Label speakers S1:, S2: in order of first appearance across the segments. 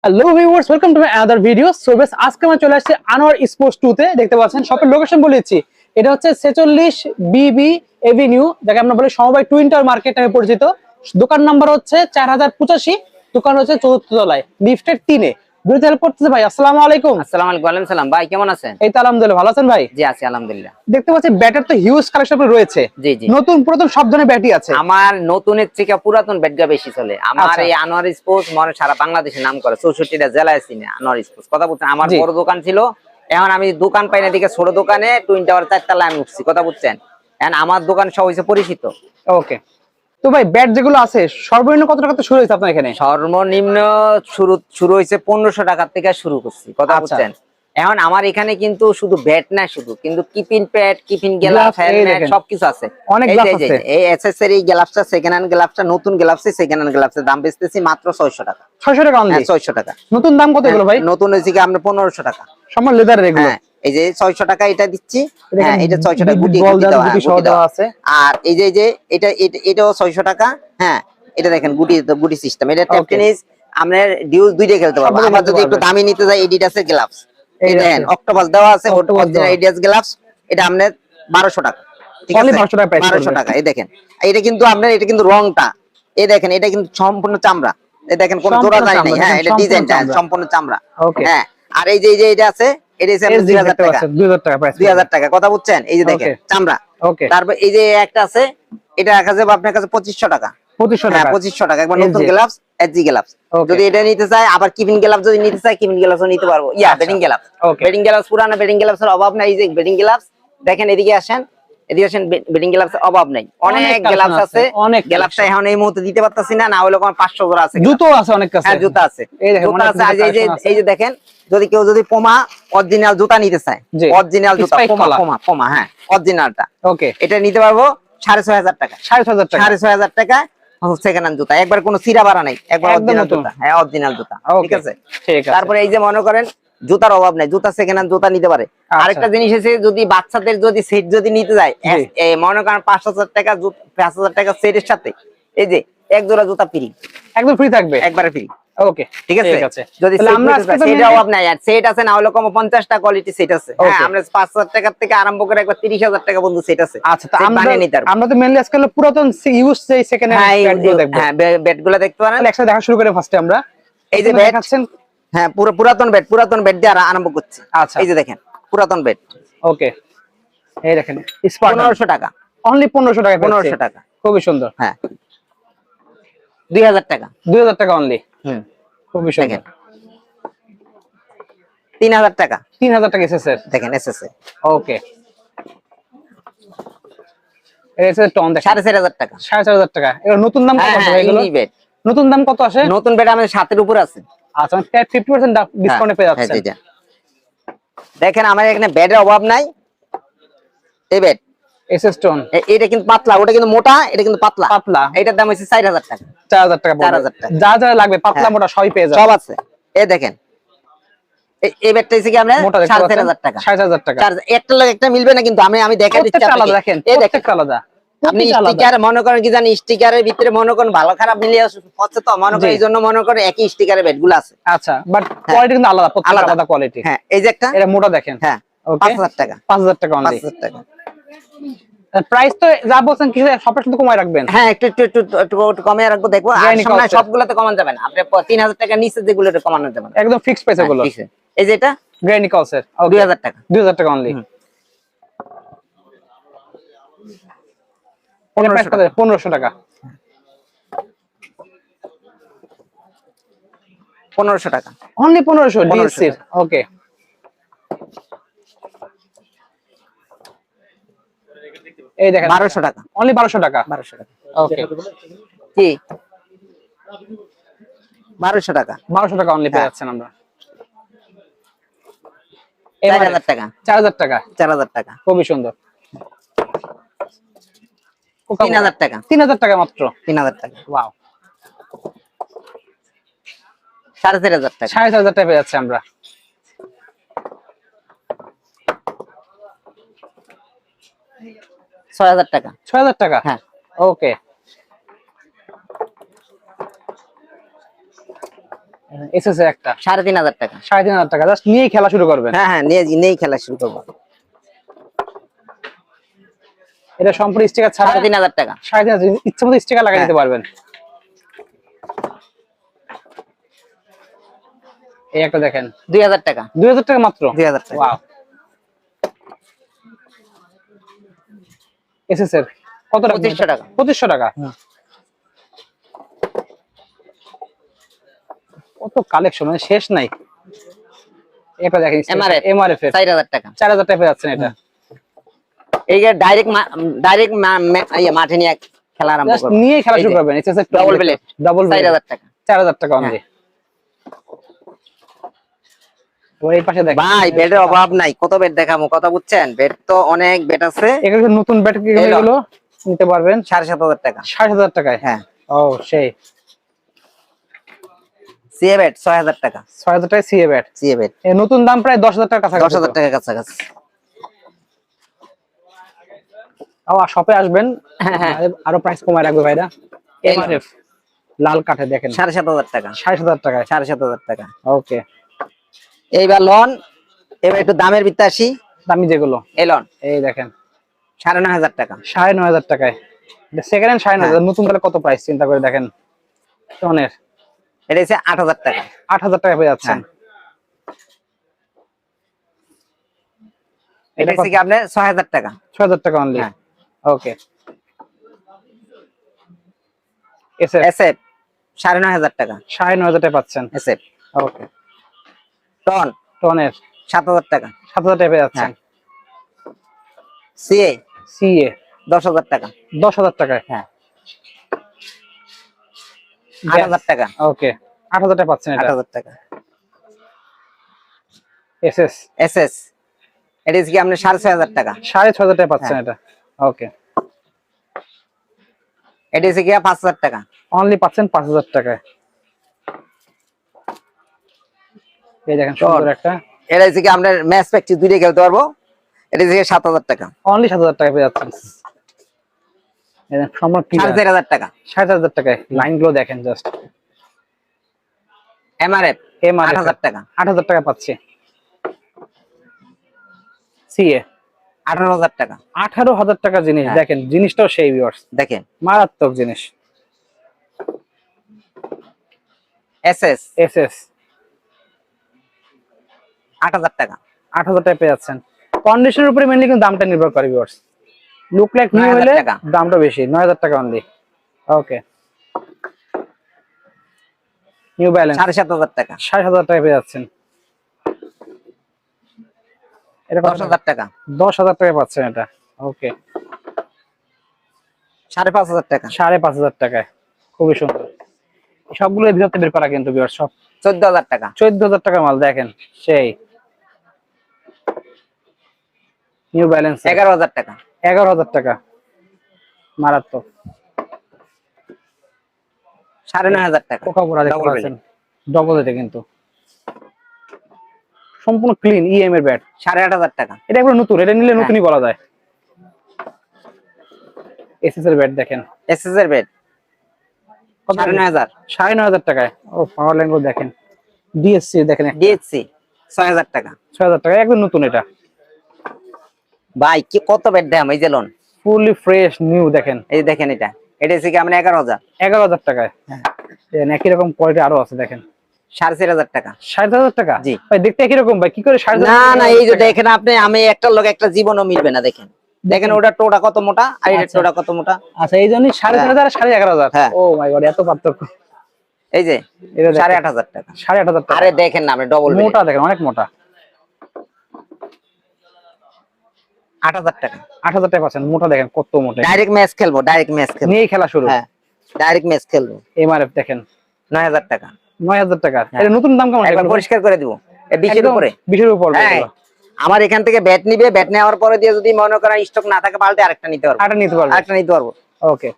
S1: Hello viewers, welcome to my other video. So বেশ, আজকে আমরা চলে আসছি আনোয়ার স্পোর্টস 2 তে। দেখতে পাচ্ছেন শপের লোকেশন বলেছি, এটা হচ্ছে 46 বিবি এভিনিউ, যাকে আমরা বলি সমবায় টুইন টাওয়ার মার্কেট নামে পরিচিত। দোকান নাম্বার হচ্ছে 4085, দোকান হচ্ছে 4th তলায়, লিফটের 3-এ। ভিডিওতে হেল্প করতেছে ভাই। আসসালামু আলাইকুম।
S2: আসসালামু আলাইকুম। ওয়ালাইকুম সালাম। ভাই কেমন আছেন?
S1: এই তো আলহামদুলিল্লাহ, ভালো আছেন ভাই?
S2: জি আছি আলহামদুলিল্লাহ।
S1: দেখতে পাচ্ছি ব্যাটের তো হিউজ কালেকশন রয়েছে,
S2: জি জি।
S1: নতুন পুরাতন সব ধরনের ব্যাটই আছে।
S2: আমার নতুনের থেকে পুরাতন ব্যাটগা বেশি চলে। আমার
S1: আচ্ছা।
S2: এই আনোয়ার স্পোর্টস মানে সারা বাংলাদেশে নাম করে, 64টা জেলায় চিনে আনোয়ার স্পোর্টস। কথা বলছেন, আমার
S1: জি।
S2: বড় দোকান ছিল, এখন আমি দোকান পাই না দিকে ছোট দোকানে টুইন টাওয়ার 4 তলায় আমি উঠছি। কথা বুঝছেন, এখন আমার দোকান সব হইছে পরিচিত।
S1: ওকে। তো ভাই ব্যাট যেগুলো আছে সর্বনিম্ন কত টাকা শুরু হয়েছে আপনার এখানে?
S2: সর্বনিম্ন শুরু হয়েছে 1500 টাকা থেকে শুরু করছি। কথা
S1: আচ্ছা।
S2: বুঝছেন, এখন আমার এখানে কিন্তু শুধু ব্যাট না, শুধু কিন্তু কিপিন প্যাড, কিপিন গ্লাভস, হেলমেট সবকিছু আছে।
S1: অনেক
S2: এই
S1: গ্লাভস
S2: যে
S1: আছে।
S2: এই এসএসএর এই গ্লাভসটা সেকেন্ড হ্যান্ড গ্লাভসটা, নতুন গ্লাভসে সেকেন্ড হ্যান্ড গ্লাভসের দাম বেচতেছি মাত্র 600 টাকা।
S1: 600 টাকা অনলি?
S2: হ্যাঁ 600 টাকা।
S1: নতুন দাম কত এগুলো ভাই?
S2: নতুন হইছে কি আমরা 1500 টাকা।
S1: সম্পূর্ণ লেদারের এগুলো?
S2: হ্যাঁ এই যে 600 টাকা এটা দিচ্ছি। হ্যাঁ এটা 600 টাকা, গুটি
S1: বল
S2: গুটি দেওয়া,
S1: গুটি সহ
S2: গুটি
S1: দেওয়া
S2: দেওয়া
S1: আছে।
S2: আর এই যে এটা এটাও 600 টাকা। হ্যাঁ এটা দেখেন গুটি গুটি সিস্টেম, এটা ট্যাপ টেনিস আমরা ডিউজ দুইটা খেলতে পারবো। আবার যদি একটু দামি নিতে যাই এডিডাসের গ্লাভস, এই দেখেন অক্টোপাস দেওয়া আছে, অরিজিনাল এডিডাস গ্লাভস, এটা আপনার 1200 টাকা। ঠিক আছে, 1200 টাকা। এই দেখেন এটা কিন্তু আপনার, এটা কিন্তু রংটা, এই দেখেন এটা কিন্তু সম্পূর্ণ চামড়া। এই দেখেন কোন জোড়া নাই নাই। হ্যাঁ এটা ডিজাইনটা সম্পূর্ণ চামড়া। হ্যাঁ আর এই যে এটা আছে, এটা হচ্ছে 2000 টাকা।
S1: 2000 টাকা প্রাইস।
S2: 2000 টাকা। কথা বুঝছেন, এই যে দেখেন চামড়া।
S1: ওকে।
S2: তারপর এই যে একটা আছে, এটা রাখা যাবে আপনার কাছে 2500 টাকা।
S1: 2500 টাকা?
S2: 2500 টাকা একবার নতুন গ্লাভস, এসজি গ্লাভস। যদি এটা নিতে চাই, আবার কিপিং গ্লাভস যদি নিতে চাই, কিপিং গ্লাভসও নিতে পারবো। বেডিং গ্লাভস, বেডিং গ্লাভস পুরানো বেডিং গ্লাভসের অভাব নাই। এই যে বেডিং গ্লাভস দেখেন, এদিকে আসেন, এদিকে আসেন, বেডিং গ্লাভসের অভাব নাই, অনেক গ্লাভস আছে। গ্লাভসটা এখন এই মুহূর্তে দিতে পারতাছি না, না হলে 500 জোড়া আছে।
S1: জুতো আছে অনেক কাছে?
S2: হ্যাঁ জুতা আছে, জুতা আছে। এই যে দেখেন, যদি কেউ যদি পোমা অরিজিনাল জুতা নিতে চায়, অরিজিনাল জুতা পোমা, হ্যাঁ অরিজিনালটা, ওকে, এটা নিতে পারবো 6500 টাকা। 6500 টাকা সেকেন্ড হ্যান্ড জুতা, একবার কোনো চিরা বাড়া নাই, একবার অরিজিনাল জুতা। হ্যাঁ অরিজিনাল জুতা। ঠিক আছে। তারপরে এই যে মনে করেন জুতার অভাব নাই, জুতা সেকেন্ড হ্যান্ড জুতা নিতে পারে। আরেকটা জিনিস আছে, যদি বাচ্চাদের যদি সেট যদি নিতে যায়, মনে করেন 5000 টাকা 5000 টাকা সেটের সাথে এই যে এক জোড়া জুতা ফ্রি, একদম ফ্রি থাকবে, একবারে ফ্রি। ওকে ঠিক আছে। যদি সেট অভাব নাই, আর সেট আছে না হলে কম 50টা কোয়ালিটি সেট আছে। হ্যাঁ আমরা 5000 টাকা থেকে আরম্ভ করে একবার 30000 টাকা পর্যন্ত সেট আছে। আচ্ছা আমরা
S1: তো মেইনলি আজকে পুরাতন ইউজ সেই সেকেন্ড হ্যান্ড ব্যাটগুলো দেখব।
S2: হ্যাঁ ব্যাটগুলো দেখতে পারেন।
S1: তাহলে একসাথে দেখা শুরু করে ফার্স্টে আমরা
S2: এই যে ব্যাট দেখাচ্ছেন। হ্যাঁ পুরাতন ব্যাট দিয়ে আরম্ভ করছি। আচ্ছা এই যে দেখেন পুরাতন ব্যাট। ওকে
S1: এই দেখেন স্পার্টান
S2: 1500 টাকা
S1: অনলি। 1500 টাকা?
S2: 1500 টাকা,
S1: খুবই সুন্দর।
S2: হ্যাঁ 2000 টাকা।
S1: 2000 টাকা অনলি? খুবই সুন্দর।
S2: 3000 টাকা।
S1: 3000 টাকা এসএসএর, দেখেন
S2: এসএসএর।
S1: ওকে। এসএস টন দেখেন
S2: 4500 টাকা।
S1: 4500 টাকা। এর নতুন দাম কত আছে এগুলো? নতুন দাম কত আসে?
S2: নতুন ব্যাট আমাদের 7 এর উপর আছে।
S1: আচ্ছা 50% ডিসকাউন্টে পেয়ে যাচ্ছেন।
S2: দেখেন আমার এখানে ব্যাটের অভাব নাই। এই ব্যাট
S1: এসএস টন,
S2: এটা কিন্তু পাতলা, ওটা কিন্তু মোটা, এটা কিন্তু পাতলা। এটার দাম হচ্ছে 4000 টাকা।
S1: 4000 টাকা? 4000 টাকা। যা যা লাগবে পাতলা মোটা সবই পেয়ে যাবেন,
S2: সব আছে। এই দেখেন এই ব্যাটটা হচ্ছে কি আমরা 4500 টাকা।
S1: 4500 টাকা।
S2: একটা লাগে একটা মিলবে না, কিন্তু আমি দেখা দিচ্ছি আপনাকে।
S1: দেখেন প্রত্যেকটা আলাদা।
S2: আপনি স্টিকার মনে করেন কি জানি, স্টিকারের ভিতরে মনে করেন ভালো খারাপ মিলিয়ে হচ্ছে, তো মনে করেন এইজন্য মনে করেন একই স্টিকারের ব্যাটগুলো আছে।
S1: আচ্ছা বাট কোয়ালিটি কিন্তু আলাদা, প্রত্যেকটা আলাদা কোয়ালিটি।
S2: হ্যাঁ এই যে একটা,
S1: এটা মোটা দেখেন। হ্যাঁ
S2: 5000 টাকা।
S1: 5000 টাকা অনলি?
S2: 5000 টাকা।
S1: প্রাইস তো যা বলছেন কি সবটা শুধু কমায় রাখবেন?
S2: হ্যাঁ একটু কমিয়ে রাখবো, দেখবো। আর সামনে সবগুলোতে কমান যাবে না, আপনি 3000 টাকা নিচে যেগুলো কমানো যাবে,
S1: একদম ফিক্সড প্রাইস এগুলো।
S2: এই যে এটা
S1: গ্র্যান্ড নিকলসের
S2: 2000 টাকা। 2000 টাকা
S1: অনলি? 1500 টাকা।
S2: 1500 টাকা
S1: অনলি? 1500 ডিএসসি? ওকে। এই দেখেন
S2: 1200 টাকা
S1: অনলি? 1200 টাকা?
S2: 1200 টাকা।
S1: ওকে
S2: কি 1200 টাকা?
S1: 1200 টাকা অনলি পেয়ে যাচ্ছেন আমরা।
S2: 4000 টাকা।
S1: 4000 টাকা?
S2: 4000 টাকা।
S1: খুবই সুন্দর।
S2: 3000 টাকা।
S1: 3000 টাকা মাত্র?
S2: 3000 টাকা।
S1: ওয়াও।
S2: 4500 টাকা।
S1: 4500 টাকা পেয়ে যাচ্ছে আমরা।
S2: 6000 টাকা।
S1: 6000 টাকা?
S2: হ্যাঁ
S1: ওকে। এসএস এর একটা
S2: 3500 টাকা।
S1: 3500 টাকা, জাস্ট নিয়ে খেলা শুরু করবেন।
S2: হ্যাঁ হ্যাঁ, নিয়েই খেলা শুরু করবো।
S1: এটা সম্পূর্ণ স্টিকার ছাড়া
S2: 3500 টাকা।
S1: 3500, ইচ্ছা মতো স্টিকার লাগিয়ে দিতে পারবেন। এই একটা দেখেন
S2: 2000 টাকা।
S1: 2000 টাকা মাত্র।
S2: 2000 টাকা।
S1: ওয়াও। এসএস এর কত টাকা?
S2: 2500 টাকা।
S1: 2500 টাকা। কত কালেকশন, মানে শেষ নাই। এটা দেখেন এমআরএফ এর
S2: 4000 টাকা।
S1: 4000 টাকা যাচ্ছে এটা।
S2: এই যে ডাইরেক্ট মাঠে নিয়ে খেলা আরম্ভ
S1: জাস্ট
S2: করবে,
S1: নিয়ে খেলা শুরু করবেন। এসএস এর
S2: ডাবল ব্লেড 4000 টাকা।
S1: 4000 টাকা অনলি। ওই পাশে দেখেন
S2: ভাই বেডের অভাব নাই, কত বেড দেখাবো, কথা বুঝছেন? বেড তো অনেক বেড আছে।
S1: এগুলো নতুন বেড এগুলো নিতে পারবেন
S2: 7500 টাকা।
S1: 7000 টাকায়।
S2: হ্যাঁ।
S1: ও সেই
S2: সিএ বেড 6000 টাকা।
S1: 6000 টাকায় সিএ বেড।
S2: সিএ বেড
S1: এর নতুন দাম প্রায় 10000 টাকা কাছাকাছি।
S2: 10000 টাকা কাছাকাছি।
S1: শপে আসবেন,
S2: হ্যাঁ।
S1: আরো প্রাইস কমায় রাখবে ভাইরা। এমআরএফ লাল কাঠে দেখেন
S2: 7500 টাকা।
S1: 7000 টাকায়।
S2: 7500 টাকা।
S1: ওকে।
S2: এইবার লন, এবার একটু দামের ভিতরে আসি।
S1: দামি যেগুলো
S2: এলন
S1: এই দেখেন
S2: 9500 টাকা।
S1: 9500 টাকায়। সেকেন্ড হ্যান্ড 9500, নতুন তাহলে কত প্রাইস চিন্তা করে দেখেন। টনের
S2: এটা হচ্ছে 8000 টাকা।
S1: 8000 টাকা পেয়ে যাচ্ছেন।
S2: এটা হচ্ছে কি আপনার 6000 টাকা।
S1: 6000 টাকা অনলি। ওকে।
S2: এসএফ 9500 টাকা।
S1: 9500 টাকা পাচ্ছেন
S2: এসএফ।
S1: ওকে।
S2: টনের 7000 টাকা।
S1: 7000 টাকা পেয়ে যাচ্ছেন।
S2: সিএ
S1: সিএ
S2: 10000 টাকা।
S1: 10000 টাকায়।
S2: 8000 টাকা।
S1: ওকে। 8000 টাকা পাচ্ছেন এটা।
S2: 8000 টাকা।
S1: এসএস
S2: এসএস এটা হচ্ছে কি আপনার 6500 টাকা।
S1: 6500 টাকা পাচ্ছেন এটা। ওকে।
S2: এটা হচ্ছে কি 5000 টাকা।
S1: অনলি পাচ্ছেন 5000 টাকায়। এই দেখেন সুন্দর একটা।
S2: এটা হচ্ছে কি আপনার ম্যাচ প্র্যাকটিস দুইটা খেলতে পারবো। এটা হচ্ছে 7000 টাকা।
S1: অনলি 7000 টাকা পেয়ে যাচ্ছেন। এই দেখেন সম্পূর্ণ ক্লিয়ার।
S2: 4500 টাকা।
S1: 6500 টাকায়। লাইনগুলো দেখেন জাস্ট।
S2: এমআরএফ 8000 টাকা।
S1: 8000 টাকা পাচ্ছি। সিএ
S2: 18000 টাকা।
S1: 18000 টাকা জিনিস দেখেন, জিনিসটাও সেই ভিউয়ার্স
S2: দেখেন
S1: মারাত্মক জিনিস।
S2: এসএস
S1: এসএস
S2: 8000 টাকা।
S1: 8000 টাকা পেয়ে যাচ্ছেন। কন্ডিশনের উপরে মেইনলি কিন্তু দামটা নির্ভর করে ভিউয়ার্স। লুক লাইক নিউ হলে দামটা বেশি। 9000 টাকা অনলি। ওকে। নিউ ব্যালেন্স
S2: 7500 টাকা।
S1: 7000 টাকা পেয়ে যাচ্ছেন। এটা
S2: 10000 টাকা।
S1: 10000 টাকা পাচ্ছেন এটা। ওকে।
S2: 5500 টাকা।
S1: 5500 টাকায়। খুবই সুন্দর। সবগুলো ভিতরে বের করা কিন্তু ভিউয়ার্স, সব
S2: 14000 টাকা।
S1: 14000 টাকার মাল দেখেন সেই। নিউ ব্যালেন্স
S2: 11000 টাকা।
S1: 11000 টাকা মারাত্মক।
S2: 9500 টাকা।
S1: কোকাকোলা দেখতে পাচ্ছেন ডবল এটা কিন্তু সম্পূর্ণ ক্লিন ইএম এর ব্যাট।
S2: 8500 টাকা।
S1: এটা একবার নতুন, এটা নিলে নতুনই বলা যায়। এসএস এর ব্যাট দেখেন।
S2: এসএস এর ব্যাট 9500।
S1: 9500 টাকায়। ও পাওয়ার লাইন গুলো দেখেন। ডিএসসি দেখেন।
S2: ডিএসসি 6000 টাকা।
S1: 6000 টাকা একদম নতুন এটা।
S2: ভাই কি কত ব্যাট দাম, এই যে লোন
S1: ফুললি ফ্রেশ নিউ দেখেন।
S2: এই দেখেন এটা হচ্ছে কি আমরা 11000।
S1: 11000 টাকায়। একই রকম কোয়ালিটি আরো আছে দেখেন।
S2: 4500 টাকা।
S1: 7000 টাকা
S2: জি
S1: ভাই, দেখতে একই রকম ভাই, কি করে 7000?
S2: না না, এই যে দেখেন আপনি, আমি একটা লোক একটা জীবনও মিলবে না। দেখেন দেখেন ওটা টোটা কত মোটা আর এটা টোটা কত মোটা।
S1: আচ্ছা এই জন্যই 3500 আর 11500।
S2: হ্যাঁ।
S1: ও মাই গড, এত পার্থক্য।
S2: এই যে
S1: এটা
S2: 8500 টাকা।
S1: 8500 টাকা।
S2: আরে দেখেন না, আপনি ডবল
S1: মোটা দেখেন, অনেক মোটা।
S2: 8000 টাকা।
S1: 8000 টাকা পাচ্ছেন। মোটা দেখেন কত মোটা।
S2: ডাইরেক্ট ম্যাচ খেলবো, ডাইরেক্ট ম্যাচ খেলবো।
S1: নিয়ে খেলা শুরু।
S2: হ্যাঁ ডাইরেক্ট ম্যাচ খেলবো।
S1: এমআরএফ দেখেন
S2: 9000 টাকা।
S1: 9000 টাকা। এটা নতুন দাম কেমন?
S2: একবার পরিষ্কার করে দিব। এই 20 এর উপরে।
S1: 20 এর উপরে।
S2: হ্যাঁ আমার এখান থেকে ব্যাট নিবে, ব্যাট নেওয়ার পরে দিয়ে যদি মনে করেন স্টক না থাকে পাল্টে আরেকটা নিতে পারবো। আরেকটা নিতে পারবো।
S1: ওকে।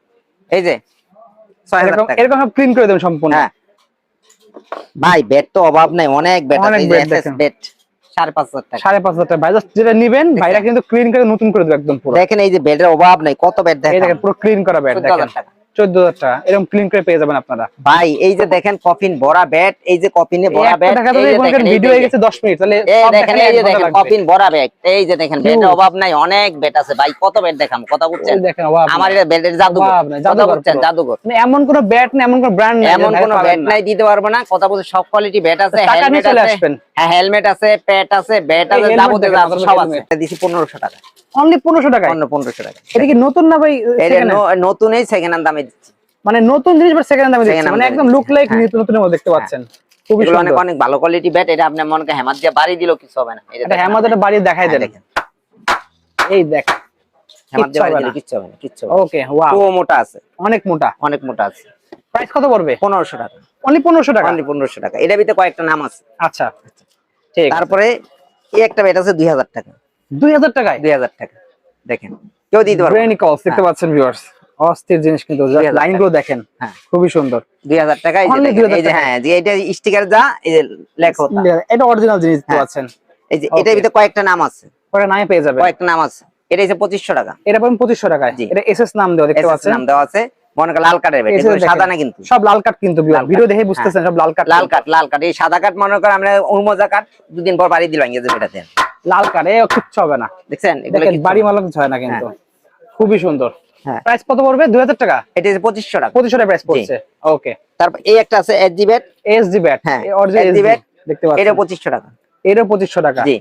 S2: এই যে 6000 টাকা।
S1: এরকম সব ক্লিন করে দেবেন সম্পূর্ণ।
S2: হ্যাঁ ভাই ব্যাট তো অভাব নাই, অনেক ব্যাট আছে। এই যে এসএস ব্যাট 5500 টাকা।
S1: 5500 টাকা। ভাই জাস্ট যেটা নেবেন ভাইরা কিন্তু ক্লিন করে নতুন করে দেবে একদম পুরো।
S2: দেখেন এই যে ব্যাটের অভাব নাই, কত ব্যাট দেখেন।
S1: এই দেখেন পুরো ক্লিন করা ব্যাট দেখেন।
S2: 14000 টাকা।
S1: 14,000 টাকা এরকম ক্লিন করে পেয়ে যাবেন আপনারা
S2: ভাই। এই যে দেখেন কফিন ভরা ব্যাট, এই যে কফিনে ভরা ব্যাট,
S1: ভিডিও হয়ে গেছে 10 মিনিট, তাহলে
S2: এই দেখেন, এই যে দেখেন কফিন ভরা ব্যাট, এই যে দেখেন ব্যাটের অভাব নাই, অনেক ব্যাট আছে ভাই। কত ব্যাট দেখাম, কথা বুঝছেন? আমার এটা ব্যাটের জাদুঘর, কথা বুঝছেন? জাদুঘর।
S1: মানে এমন কোন ব্যাট না, এমন কোন ব্র্যান্ড নাই,
S2: এমন কোন ব্যাট নাই দিতে পারবো না, কথা বুঝছেন? সব কোয়ালিটি ব্যাট আছে, হেলমেট আছে, হ্যাঁ হেলমেট আছে, প্যাড আছে, ব্যাট আছে, যাবতীয় সব আছে। দিছি 1500 টাকা।
S1: অনলি 1500 টাকা?
S2: অন্য 1500 টাকা।
S1: এটা কি নতুন না ভাই?
S2: এটা নতুনই, সেকেন্ড হ্যান্ড দামে দিচ্ছি।
S1: মানে নতুন জিনিস বাট সেকেন্ড হ্যান্ড দামে দিচ্ছি, মানে একদম লুক লাইক নতুনের মতো দেখতে পাচ্ছেন। খুবই সুন্দর,
S2: অনেক অনেক ভালো কোয়ালিটি ব্যাট। এটা আপনি মনে করেন হ্যামার দিয়ে বাড়ি দিলেও কিছু হবে না।
S1: এটা হ্যামার দিয়ে বাড়ি দেখাই দেন, এই দেখ
S2: হ্যামার দিয়ে বাড়ি দিলে কিছু হবে না, কিছু হবে।
S1: ওকে, ওয়াও,
S2: তো মোটা আছে,
S1: অনেক মোটা,
S2: অনেক মোটা আছে।
S1: প্রাইস কত পড়বে?
S2: 1500 টাকা।
S1: অনলি 1500 টাকা?
S2: অনলি 1500 টাকা। এটার ভিতরে কয়েকটা নাম আছে।
S1: আচ্ছা ঠিক।
S2: তারপরে এই একটা ব্যাট আছে 2000 টাকা।
S1: 2000 টাকায়?
S2: 2000 টাকা। দেখেন কেউ দিতে পারবে।
S1: ব্রেনিকলস দেখতে পাচ্ছেন ভিউয়ার্স, অস্থির জিনিস কিন্তু, লাইনগুলো দেখেন,
S2: হ্যাঁ
S1: খুবই সুন্দর।
S2: 2000 টাকা। এই যে হ্যাঁ, যে এটা স্টিকার যা, এই যে লেখা,
S1: এটা অরিজিনাল জিনিস দেখতে পাচ্ছেন।
S2: এই যে এটার ভিতরে কয়েকটা নাম আছে,
S1: পরে নামে পেয়ে যাবেন,
S2: কয়েকটা নাম আছে। এটা হচ্ছে 2500 টাকা।
S1: এটা পাবেন 2500 টাকায়। এটা এসএস নাম দেওয়া দেখতে পাচ্ছেন,
S2: নাম দেওয়া আছে। মনে করেন লাল কাঠের ব্যাট, এটা সাদা না কিন্তু,
S1: সব লাল কাঠ কিন্তু, ভিডিও দেখে বুঝতেছেন সব লাল কাঠ।
S2: লাল কাঠ, লাল কাঠ। এই সাদা কাঠ মনে করেন আমরা উরমোজা কাঠ দুদিন পর বাড়ি দিলাম ইংরেজি বেটাতে।
S1: লাল কাঠ এ কিচ্ছু হবে না,
S2: দেখছেন? এগুলো
S1: বাড়ি মালা কিছু হয় না কিন্তু, খুবই সুন্দর।
S2: হ্যাঁ,
S1: প্রাইস কত পড়বে? 2000 টাকা?
S2: এটা 2500 টাকা।
S1: 2500 টাকা প্রাইস পড়ছে। ওকে,
S2: তারপর এই একটা আছে এসজি ব্যাট।
S1: এসজি ব্যাট,
S2: হ্যাঁ
S1: অরিজিনাল
S2: এসজি ব্যাট
S1: দেখতে পাচ্ছেন,
S2: এটা 2500 টাকা।
S1: এটা 2500 টাকা?
S2: জি,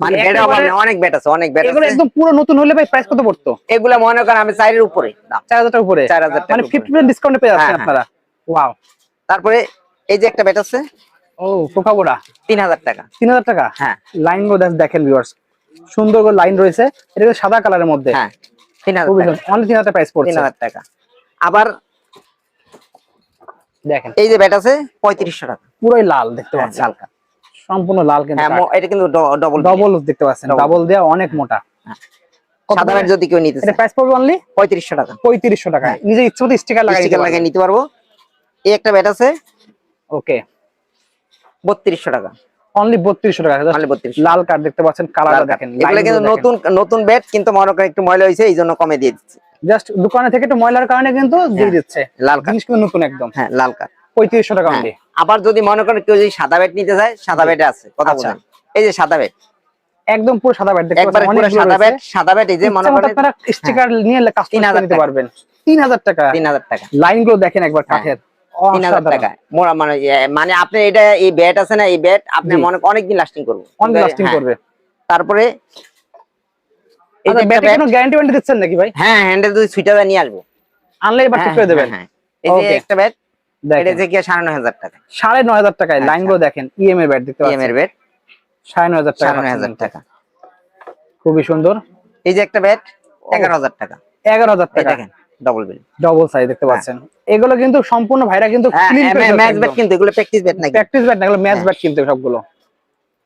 S2: মানে ব্যাট অনেক ব্যাট আছে, অনেক ব্যাট আছে।
S1: এগুলো একদম পুরো নতুন হলে ভাই প্রাইস কত পড়তো?
S2: এগুলা মনে করেন আমি 4000 উপরে দাম,
S1: 4000 টাকা উপরে,
S2: 4000 টাকা
S1: মানে 50% ডিসকাউন্টে পেয়ে যাচ্ছেন আপনারা। ওয়াও।
S2: তারপরে এই যে একটা ব্যাট আছে,
S1: ও কোকাকোলা,
S2: 3000 টাকা।
S1: 3000 টাকা?
S2: হ্যাঁ,
S1: লাইন গুলো দেখেন ভিউয়ার্স, সুন্দর করে লাইন রয়েছে, এটা সাদা কালারের মধ্যে।
S2: হ্যাঁ 3000 টাকা।
S1: অনলি 3000 টাকা প্রাইস পড়ছে।
S2: 3000 টাকা। আবার
S1: দেখেন
S2: এই যে ব্যাট আছে 3500 টাকা।
S1: পুরোই লাল দেখতে পাচ্ছেন,
S2: লাল কাঠ,
S1: সম্পূর্ণ লাল কিন্তু।
S2: হ্যাঁ এটা কিন্তু ডবল
S1: ডবল দেখতে পাচ্ছেন, ডাবল দেয়া, অনেক মোটা।
S2: সাদা ব্যাট যদি কেউ নিতে চায়,
S1: এটা প্রাইস পড়বে অনলি
S2: 3500 টাকা।
S1: 3500 টাকা, নিজে ইচ্ছে মতো স্টিকার
S2: লাগিয়ে নিতে পারবো। এই একটা ব্যাট আছে,
S1: ওকে,
S2: 3200 টাকা।
S1: অনলি 3200 টাকা।
S2: অনলি 3200।
S1: লাল কার্ড দেখতে পাচ্ছেন, কালারটা দেখেন।
S2: এগুলো কিন্তু নতুন নতুন ব্যাট, কিন্তু মনে করেন একটু ময়লা হয়েছে, এইজন্য কমে দিয়ে দিচ্ছি।
S1: জাস্ট দোকানে থেকে একটু ময়লার কারণে কিন্তু দিয়ে দিচ্ছে।
S2: লাল কার্ড
S1: জিনিস কিন্তু নতুন একদম।
S2: হ্যাঁ লাল কার্ড
S1: 3500 টাকা অনলি।
S2: আবার যদি মনে করেন কেউ যদি সাদা ব্যাট নিতে চায়, সাদা ব্যাটে আছে, কথা বলেন। এই যে সাদা ব্যাট,
S1: একদম পুরো সাদা ব্যাট দেখতে
S2: একবার
S1: পাচ্ছেন,
S2: পুরো সাদা ব্যাট, সাদা ব্যাট। এই যে মনে করেন
S1: আপনারা স্টিকার নিয়ে কাস্টমাইজ করে নিতে পারবেন। 3000 টাকা?
S2: 3000 টাকা।
S1: লাইনগুলো দেখেন একবার কাঠের,
S2: 3000 টাকা। মোরা মানে আপনি এটা এই ব্যাট আছে না, এই ব্যাট আপনি মনে অনেকদিন লাস্টিং করবে,
S1: অনেক লাস্টিং করবে।
S2: তারপরে
S1: এই যে ব্যাটে কোনো গ্যারান্টি ওয়ারেন্টি দিচ্ছেন নাকি ভাই?
S2: হ্যাঁ, হ্যান্ডেল যদি সুইটারটা নিয়ে আসবো,
S1: আনলে এবার ঠিক করে দেবেন।
S2: হ্যাঁ, এই যে একটা ব্যাট, এটা যে কি 9500 টাকা।
S1: 9500 টাকায় লাইনগুলো দেখেন, ইএম এর ব্যাট দেখতে পাচ্ছেন,
S2: ইএম এর ব্যাট
S1: 9500 টাকা।
S2: 9500 টাকা।
S1: খুবই সুন্দর।
S2: এই যে একটা ব্যাট 11000 টাকা।
S1: 11000 টাকা
S2: দেখেন, ডাবল বিল,
S1: ডাবল সাইজ দেখতে পাচ্ছেন। এগুলো কিন্তু সম্পূর্ণ ভাইরা কিন্তু ক্লিন করে
S2: ম্যাচ ব্যাট, কিন্তু এগুলো প্র্যাকটিস ব্যাট নাকি?
S1: প্র্যাকটিস ব্যাট না, এগুলো ম্যাচ ব্যাট কিন্তু সবগুলো।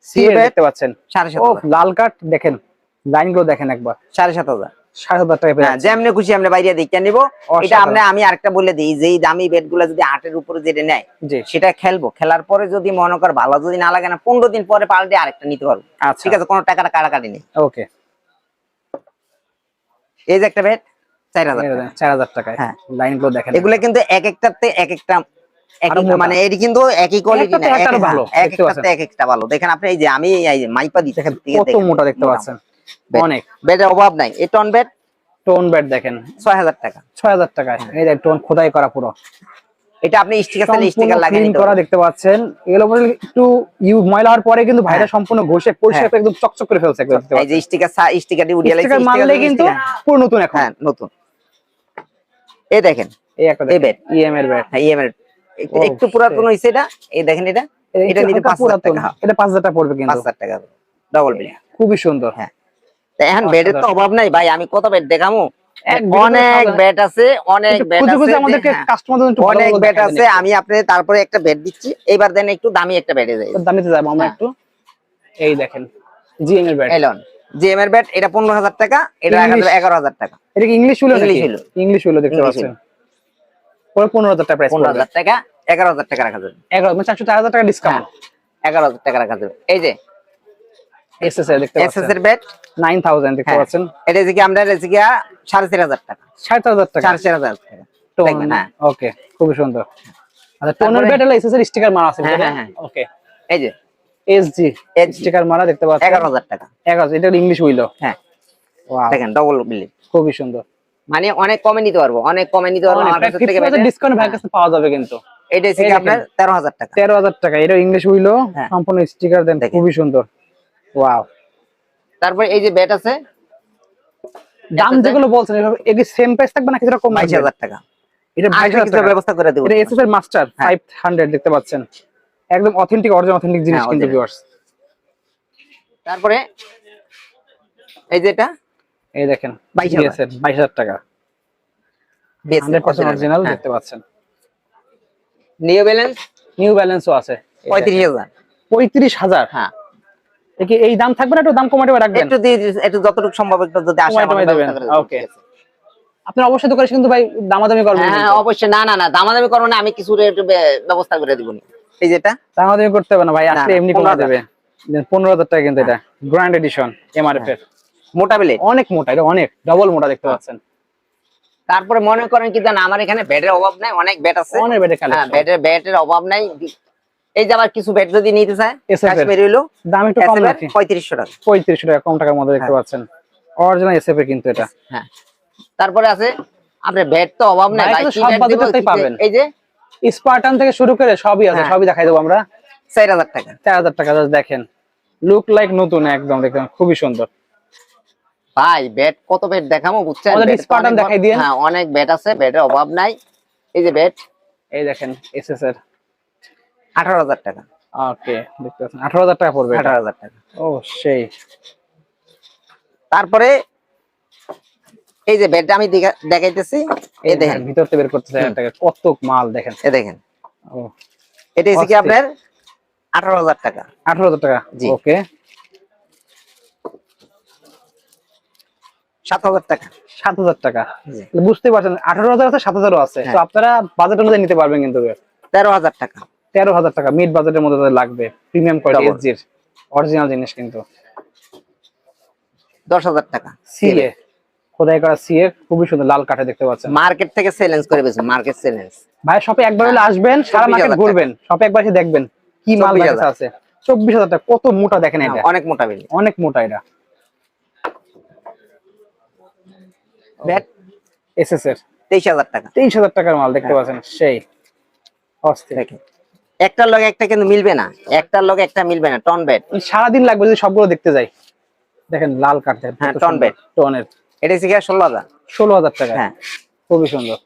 S1: সি ব্যাট দেখতে পাচ্ছেন
S2: 7500।
S1: ও লাল কাট দেখেন, লাইনগুলো দেখেন একবার,
S2: 7500।
S1: 7000 টাকা পেয়ে যাচ্ছেন।
S2: যেমনি খুশি আমরা বাইরে দেখে নিব। এটা আমি আরেকটা বলে দিই, যে এই দামি ব্যাট গুলো যদি 8 এর উপরে যেটা নেয়, সেটা খেলবো, খেলার পরে যদি মনে কর ভালো যদি না লাগে না, 15 দিন পরে পাল্টে আরেকটা নিতে পারবো। ঠিক আছে, কোনো টাকাটা কাটাকাটি নেই।
S1: ওকে,
S2: এই যে একটা ব্যাট 4000 টাকা।
S1: 4000 টাকায়। হ্যাঁ, লাইনগুলো দেখেন,
S2: এগুলো কিন্তু এক একটাতে এক একটা, মানে এটি কিন্তু একই কোয়ালিটি না, এক একটাতে এক একটা ভালো। দেখেন আপনি এই যে আমি এই যে মাইপা দিচ্ছি,
S1: কত মোটা দেখতে পাচ্ছেন, অনেক।
S2: ব্যাটের অভাব নাই। এই টন ব্যাট,
S1: টোন ব্যাট দেখেন
S2: 6000 টাকা।
S1: 6000 টাকায়। এই যে টোন খোদাই করা পুরো,
S2: এটা আপনি স্টিকার লাগিয়ে নিতে
S1: করা দেখতে পাচ্ছেন। এগুলো একটু ময়লা হওয়ার পরে কিন্তু ভাইরা সম্পূর্ণ ঘষে পরিষ্কার করে একদম চকচক করে ফেলছে।
S2: এই যে স্টিকারটি উড়িয়ে লাগছে,
S1: স্টিকার মারলে কিন্তু পুরো নতুন এখন।
S2: হ্যাঁ, নতুন। এই দেখেন,
S1: এই একটা ব্যাট, ইএম এর ব্যাট।
S2: হ্যাঁ, ইএম এর একটু পুরাতন হইছে এটা। এই দেখেন, এটা নিতে 5000 টাকা।
S1: এটা 5000 টাকা পড়বে কিন্তু,
S2: 5000 টাকা ডাবল বিল।
S1: খুবই সুন্দর।
S2: হ্যাঁ, এখন ব্যাটের তো অভাব নাই ভাই, আমি কত ব্যাট দেখামু? অনেক ব্যাট আছে, অনেক ব্যাট আছে,
S1: আমাদেরকে কাস্টমারদের একটু
S2: অনেক ব্যাট আছে। আমি আপনি তারপরে একটা ব্যাট দিচ্ছি, এবার দেন একটু দামি একটা ব্যাটে যাই,
S1: দামিতে যাব আমরা একটু। এই দেখেন জিএম এর ব্যাট,
S2: এলন জিএম এর ব্যাট। এটা 15000 টাকা, এটা 11000 টাকা।
S1: এটা কি ইংলিশ হলো?
S2: ইংলিশ
S1: হলো দেখতে পাচ্ছেন। পরে 15000 টাকা প্রাইস পড়বে।
S2: 15000 টাকা, 11000 টাকা রাখা যাবে।
S1: 11 মানে 4000 টাকা ডিসকাউন্ট,
S2: 11000 টাকা রাখা যাবে। এই যে
S1: এসএস এর দেখতে পাচ্ছেন,
S2: এসএস এর ব্যাট
S1: 9000 দেখতে পাচ্ছেন।
S2: এটা যে কি আমরা রেসিকিয়া 4500 টাকা।
S1: 4500 টাকা,
S2: 4500 টাকা। দেখবেন। হ্যাঁ
S1: ওকে, খুবই সুন্দর। আচ্ছা, টোনের ব্যাট হলো এসএস এর স্টিকার মারা আছে।
S2: হ্যাঁ
S1: ওকে,
S2: এই যে
S1: এসজি স্টিকার মারা দেখতে পাচ্ছেন।
S2: 11,000 টাকা।
S1: 11, এটা ইংলিশ উইলো।
S2: হ্যাঁ
S1: ওয়াও,
S2: দেখেন ডবল বিলি,
S1: খুবই সুন্দর।
S2: মানে অনেক কমে নিতে পারবো, অনেক কমে নিতে পারবো। আমার কাছ থেকে
S1: 50% ডিসকাউন্ট ভাই কাছে পাওয়া যাবে কিন্তু।
S2: এটা হচ্ছে আপনার 13,000 টাকা।
S1: 13,000 টাকা, এটা ইংলিশ উইলো, সম্পূর্ণ স্টিকার দেন, খুবই সুন্দর। ওয়াও।
S2: তারপর এই যে ব্যাট আছে,
S1: দাম যেগুলো বলছেন এগুলো সেম প্রাইস থাকবে না কিছুটা কম?
S2: 22,000 টাকা।
S1: এটা 22,000 টাকা
S2: ব্যবস্থা করে দেব।
S1: এটা এসএস এর মাস্টার 500 দেখতে পাচ্ছেন, একদম অথেন্টিক, অরিজিনাল অথেন্টিক জিনিস কিন্তু ভিউয়ার্স।
S2: তারপরে এই যে এটা,
S1: এই দেখেন 22,000 টাকা, 100% অরিজিনাল দেখতে পাচ্ছেন।
S2: নিউ ব্যালেন্স,
S1: নিউ ব্যালেন্সও আছে
S2: 35,000।
S1: 35,000?
S2: হ্যাঁ।
S1: কি এই দাম থাকবে না, একটু দাম কমাতে রাখবেন?
S2: একটু যতটুকু সম্ভব একটু যদি আসে আমাদের
S1: দেবেন। ওকে, আপনার অবশ্যই দোকানে কিন্তু ভাই দামাদামি করবেন।
S2: হ্যাঁ অবশ্যই, না না না দামাদামি করব না, আমি কিছু রেট ব্যবস্থা করে দিব। এই যেটা
S1: দামাদামি করতে হবে না ভাই, আসলে এমনি কমে দেবে। 15,000 টাকা কিন্তু এটা গ্র্যান্ড এডিশন এমআরএফ এর,
S2: মোটা বেলে,
S1: অনেক মোটা, এটা অনেক ডাবল মোটা দেখতে পাচ্ছেন।
S2: তারপরে মনে করেন কি জানেন, আমার এখানে ব্যাটের অভাব নাই, অনেক ব্যাট আছে,
S1: অনেক ব্যাটের কালেকশন।
S2: হ্যাঁ ব্যাটের অভাব নাই। এই যে আবার কিছু ব্যাট যদি নিতে চায়, কাশ্মীরি হলো
S1: দাম একটু কম রাখি,
S2: 3500 টাকা।
S1: 3500 টাকা, কম টাকার মধ্যে দেখতে পাচ্ছেন, অরিজিনাল এসএফ এর কিন্তু এটা।
S2: হ্যাঁ, তারপরে আছে আপনার ব্যাট তো অভাব নাই ভাই,
S1: সব বাজেটেই পাবেন।
S2: এই যে
S1: স্পার্টান থেকে শুরু করে সবই আছে, সবই দেখাই দেবো আমরা।
S2: 4000 টাকা।
S1: 4000 টাকা দেখেন, লুক লাইক নতুন একদম, দেখেন খুবই সুন্দর।
S2: ভাই ব্যাট কত ব্যাট দেখামো বুঝছেন?
S1: স্পার্টান দেখাই দিন।
S2: হ্যাঁ অনেক ব্যাট আছে, ব্যাটের অভাব নাই। এই যে ব্যাট,
S1: এই দেখেন এসএস এর
S2: 18,000 টাকা।
S1: ওকে, দেখতে পাচ্ছেন 18,000 টাকা পড়বে।
S2: 18,000 টাকা।
S1: ও সেই।
S2: তারপরে এই যে ব্যাটটা আমি দেখাইতেছি, এই দেখেন
S1: ভিতর থেকে বের করতেছে টাকা, কত মাল দেখেন।
S2: এই দেখেন,
S1: ও
S2: এটা হচ্ছে কি আপনার 18,000 টাকা।
S1: 18,000 টাকা। ওকে,
S2: 7,000 টাকা।
S1: 7,000 টাকা, বুঝতে পারছেন 18,000 আছে, 7,000 আছে, তো আপনারা বাজেট অনুযায়ী নিতে পারবেন কিন্তু।
S2: 13,000 টাকা।
S1: 13,000 টাকা মিড বাজেটের মধ্যে লাগবে, প্রিমিয়াম কোয়ালিটি এসজির অরিজিনাল জিনিস কিন্তু।
S2: 10,000 টাকা
S1: সিএ, খোদাই করা সিএ, খুবই সুন্দর, লাল কাঠে দেখতে পাচ্ছেন।
S2: মার্কেট থেকে চ্যালেঞ্জ করে বেশি, মার্কেট চ্যালেঞ্জ।
S1: ভাই শপে একবার হলে আসবেন, সারা মার্কেট ঘুরবেন, শপে একবার এসে দেখবেন কি মাল আছে। 24,000 টাকা, কত মোটা দেখেন, এটা
S2: অনেক মোটা বেলি,
S1: অনেক মোটা। এটা
S2: ব্যাট
S1: এসএস এর
S2: 23,000 টাকা।
S1: 23,000 টাকার মাল দেখতে পাচ্ছেন, সেই অস্থির।
S2: একটার লগে একটা কিন্তু মিলবে না, একটার লগে একটা মিলবে না। টন ব্যাট
S1: সারাদিন লাগবে যদি সবগুলো দেখতে যাই। দেখেন লাল কাঠ,
S2: হ্যাঁ টন ব্যাট,
S1: টনের।
S2: এটা হচ্ছে 16,000।
S1: 16,000 টাকা,
S2: হ্যাঁ
S1: খুবই সুন্দর।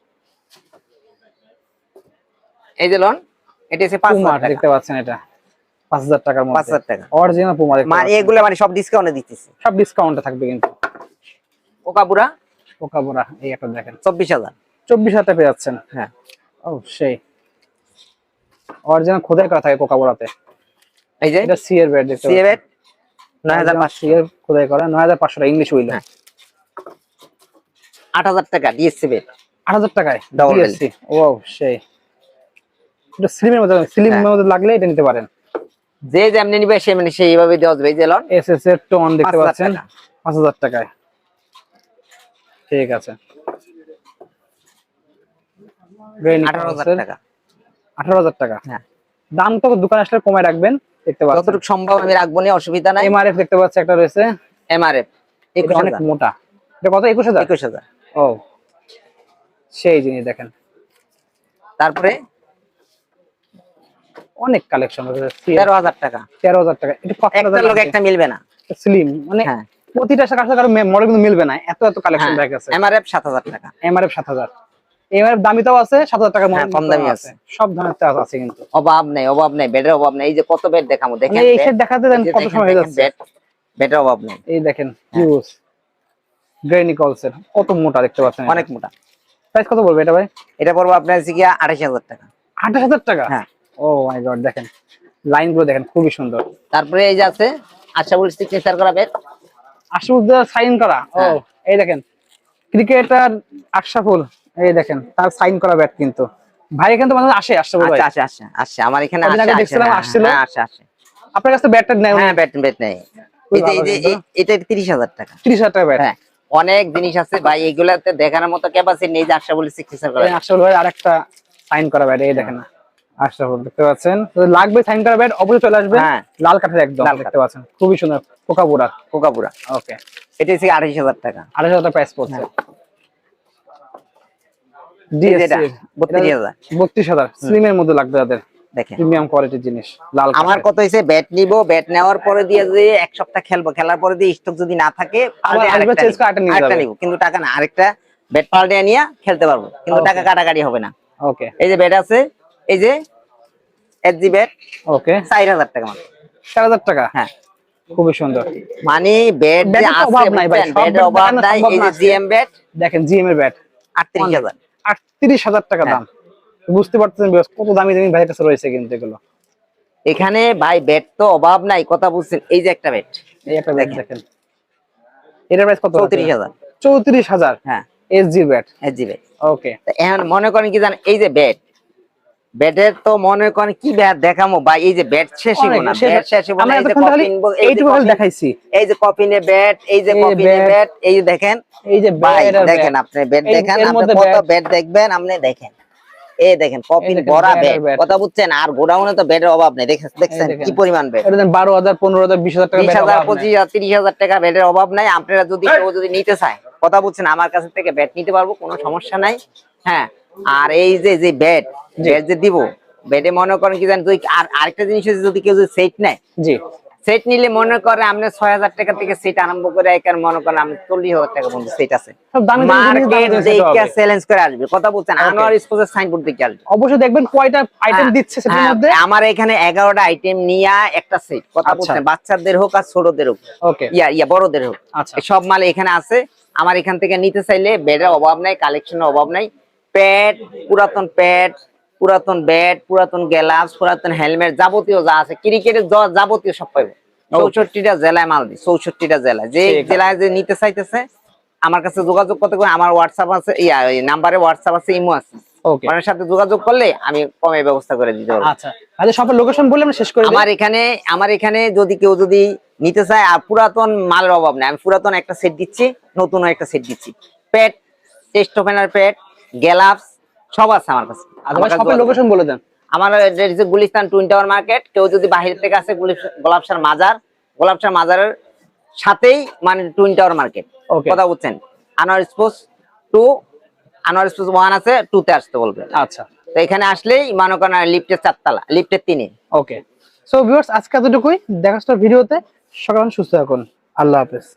S2: এই যে লন, এটা হচ্ছে 5,000 টাকা
S1: দেখতে পাচ্ছেন, এটা 5,000 টাকার মধ্যে,
S2: 5,000 টাকা
S1: অরিজিনাল পুমা।
S2: মানে এগুলো মানে সব ডিসকাউন্টে দিতেছে,
S1: সব ডিসকাউন্টে থাকবে কিন্তু।
S2: ওকাবুরা,
S1: ওকাবুরা এই একটা দেখেন
S2: 24,000।
S1: 24,000 টাকা পেয়ে যাচ্ছেন।
S2: হ্যাঁ,
S1: ও সেই অরিজিনাল খোদাই করা থাকে কোকাবুরাতে।
S2: এই যে
S1: এটা সি এর ব্যাট, দেখতে
S2: সি এর ব্যাট
S1: 9,500 সি এর খোদাই করা, 9,500 টাকা ইংলিশ উইল।
S2: 8,000 টাকা ডিএসসি ব্যাট,
S1: 8,000 টাকায়
S2: ডাবল
S1: ডিএসসি। ও সেই, এটা স্লিমের মধ্যে, স্লিমের মধ্যে লাগলে এটা নিতে পারেন।
S2: যে যেমনি নিবে সেমনি সেইভাবে দেওয়া যাবে। এই যে লন
S1: এসএস এর টোন দেখতে পাচ্ছেন 5,000 টাকায়, ঠিক আছে।
S2: 18,000 টাকা।
S1: 18,000 টাকা,
S2: হ্যাঁ
S1: দাম তো দোকানে আসলে কমায় রাখবেন, দেখতে পাচ্ছেন
S2: যতটুকু সম্ভব আমি রাখবো না, অসুবিধা নাই।
S1: এমআরএফ দেখতে পাচ্ছি একটা রয়েছে,
S2: এমআরএফ
S1: এটা অনেক মোটা। এটা কত? 21,000।
S2: 21,000।
S1: ও সেই জিনিস দেখেন।
S2: তারপরে
S1: অনেক কালেকশন আছে।
S2: 13,000 টাকা।
S1: 13,000 টাকা, এটা
S2: একটা লোক একটা মিলবে না,
S1: স্লিম মানে প্রতিটা কাছে মডেল কিন্তু মিলবে না, এত এত কালেকশন দেখা গেছে।
S2: এমআরএফ 7,000 টাকা।
S1: এমআরএফ 7,000, এমআরএফ দামিটাও আছে, 7,000 টাকার মধ্যে
S2: কম দামি আছে,
S1: সব ধরনের চার্জ আছে কিন্তু।
S2: অভাব নাই, অভাব নাই, বেডের অভাব নাই। এই যে কত বেড দেখামু দেখেন,
S1: এই সেট দেখাতে দেন কত সময় হয়ে যাচ্ছে।
S2: বেডের অভাব নাই,
S1: এই দেখেন হিউজ গ্রেনিকলস এর, কত মোটা দেখতে পাচ্ছেন,
S2: অনেক মোটা।
S1: প্রাইস কত বলবে এটা ভাই?
S2: এটা পড়বে আপনার হচ্ছে কি 28,000 টাকা।
S1: 28,000 টাকা?
S2: হ্যাঁ।
S1: ও মাই গড, দেখেন লাইন গুলো দেখেন, খুবই সুন্দর।
S2: তারপরে এই যে আছে আশরাফুল সিগনেচার করা বেড,
S1: আশরাফুল সাইন করা। ও এই দেখেন ক্রিকেটার আশরাফুল, এই দেখেন তার সাইন করা ব্যাট কিন্তু। ভাই এখানে তো মানে আসে আশরাফুল ভাই?
S2: আচ্ছা আসে আসে, আমার এখানে
S1: আসে, আগে দেখছিলাম আসছিল।
S2: হ্যাঁ আসে আসে।
S1: আপনার কাছে ব্যাটটা নেই?
S2: হ্যাঁ ব্যাট নেই। এই যে এটা 30,000 টাকা।
S1: 30,000 টাকা ব্যাট?
S2: হ্যাঁ অনেক জিনিস আছে ভাই, এগুলাতে দেখানোর মতো ক্যাপাসিটি নেই যে আশরাফুল সিগনেচার করা।
S1: আশরাফুল ভাই আরেকটা সাইন করা ব্যাট এই দেখেন না, আশরাফুল দেখতে পাচ্ছেন, তো লাগবে সাইন করা ব্যাট অবশ্যই চলে আসবে।
S2: হ্যাঁ
S1: লাল কাঠের একদম দেখতে পাচ্ছেন, খুবই সুন্দর কোকাপুরা। ওকে,
S2: এটা হচ্ছে 28,000 টাকা।
S1: 28,000 টাকা প্রাইস পড়ছে।
S2: এটা 32,000
S1: 32,000 স্লিমের মধ্যে লাগবে যাদের,
S2: দেখেন
S1: প্রিমিয়াম কোয়ালিটির জিনিস লাল।
S2: আমার কত হইছে, ব্যাট নিব, ব্যাট নেওয়ার পরে দিয়ে যে এক সপ্তাহ খেলবো, খেলার পরে দিয়ে স্টক যদি না থাকে আরেকটা নিব, কিন্তু টাকা না, আরেকটা ব্যাট পাল্টে নিয়ে খেলতে পারবো, কিন্তু টাকা কাটাকাটি হবে না।
S1: ওকে,
S2: এই যে ব্যাট আছে, এই যে এসজি ব্যাট,
S1: ওকে
S2: 4,000 টাকা মাত্র।
S1: 4,000 টাকা,
S2: হ্যাঁ
S1: খুবই সুন্দর।
S2: মানে ব্যাট যে আছে
S1: অভাব নাই ভাই,
S2: ব্যাটের অভাব নাই। এই যে জিএম ব্যাট
S1: দেখেন, জিএম এর ব্যাট
S2: 38,000,
S1: 38,000 টাকা দাম। বুঝতে পারতেছেন কত দামি দামি ভাইয়ের কাছে রয়েছে কিন্তু এগুলো।
S2: এখানে ভাই ব্যাট তো অভাব নাই, কথা বুঝছেন। এই যে একটা ব্যাট,
S1: এই একটা ব্যাট দেখেন, এটার প্রাইস কত?
S2: 34,000।
S1: 34,000,
S2: হ্যাঁ
S1: এসজি ব্যাট।
S2: এসজি ব্যাট,
S1: ওকে।
S2: এখন মনে করেন কি জানেন, এই যে ব্যাট, ব্যাটের তো মনে করেন কি ব্যাট দেখামো ভাই, এই যে ব্যাট শেষ হইব না, ব্যাট শেষ হইব না। এই যে কপিন,
S1: এইটুকু দেখাইছি,
S2: এই যে কপিনে ব্যাট, এই যে কপিনে ব্যাট, এই যে দেখেন,
S1: এই যে ব্যাট
S2: দেখেন, আপনি ব্যাট দেখেন, আপনি কত ব্যাট দেখবেন, আপনি দেখেন, এই দেখেন কপিন ভরা ব্যাট, কথা বুঝছেন। আর গোডাউনে তো ব্যাটের অভাব নেই, দেখছেন কি পরিমাণ ব্যাট।
S1: এটা 12,000 15,000 20,000 টাকা,
S2: 20,000 25,000 30,000 টাকা ব্যাটের অভাব নাই। আপনারা যদি কেউ যদি নিতে চায়, কথা বুঝছেন, আমার কাছ থেকে ব্যাট নিতে পারবো, কোনো সমস্যা নাই। হ্যাঁ, আর এই যে ব্যাট যে দিব, ব্যাটে মনে করেন কি জানেন, আর আরেকটা জিনিস হচ্ছে, যদি কেউ যদি সেট নেয়,
S1: জি
S2: সেট নিলে মনে করে আপনি 6,000 টাকা থেকে সেট আরম্ভ করে একার মনে করেন আপনি 40,000 টাকা পর্যন্ত সেট আছে। মার্কেট দেখে চ্যালেঞ্জ করে আসবে, কথা বলছেন, আনোয়ার স্পোর্টস সাইনবোর্ড দেখে আসবে।
S1: অবশ্যই দেখবেন কয়টা আইটেম দিচ্ছে সেটার মধ্যে।
S2: আমার এখানে 11টা আইটেম নিয়ে একটা সেট, কথা বলছেন, বাচ্চাদের হোক আর ছোটদের হোক,
S1: ওকে
S2: ইয়া বড়দের হোক, সব মাল এখানে আছে। আমার এখান থেকে নিতে চাইলে বেডের অভাব নাই, কালেকশনের অভাব নাই। প্যাড, পুরাতন প্যাড, পুরাতন ব্যাট, পুরাতন গ্লাভস, পুরাতন হেলমেট, যাবতীয় যা আছে ক্রিকেটের যাবতীয় সব পাইবো। 64টা জেলায় মাল দিই, 64টা জেলায়। যে জেলায় যে নিতে চাইতেছে আমার কাছে যোগাযোগ করতে করে, আমার হোয়াটসঅ্যাপ আছে, নাম্বারে হোয়াটসঅ্যাপ আছে, ইমো আছে, ওনার সাথে যোগাযোগ করলে আমি কমে ব্যবস্থা করে দিতে পারবো।
S1: আচ্ছা, আচ্ছা সব লোকেশন বলে আমরা শেষ করে দিই।
S2: আমার এখানে যদি কেউ যদি নিতে চায়, আর পুরাতন মালের অভাব নেই, আমি পুরাতন একটা সেট দিচ্ছি, নতুন একটা সেট দিচ্ছি। Pad, test opener pad, gloves সব আছে আমার কাছে।
S1: সব লোকেশন বলে দেন।
S2: আমার গুলিস্তান টুইন টাওয়ার মার্কেট। কেউ যদি বাহির থেকে আসে, গোলাপশার মাজারের সাথেই মানে টুইন টাওয়ার মার্কেট, কথা বুঝছেন। আনোয়ার স্পোর্টস 2, আনোয়ার স্পোর্টস 1 আছে, 2 তে আসতে বলবে।
S1: আচ্ছা,
S2: তো এখানে আসলেই মনে করেন লিফটের 4 তলা, লিফটের 3-এ।
S1: ওকে, সো ভিউয়ার্স আজকে এতটুকুই, দেখা হচ্ছে ভিডিওতে। সকাল সুস্থ থাকুন, আল্লাহ হাফেজ।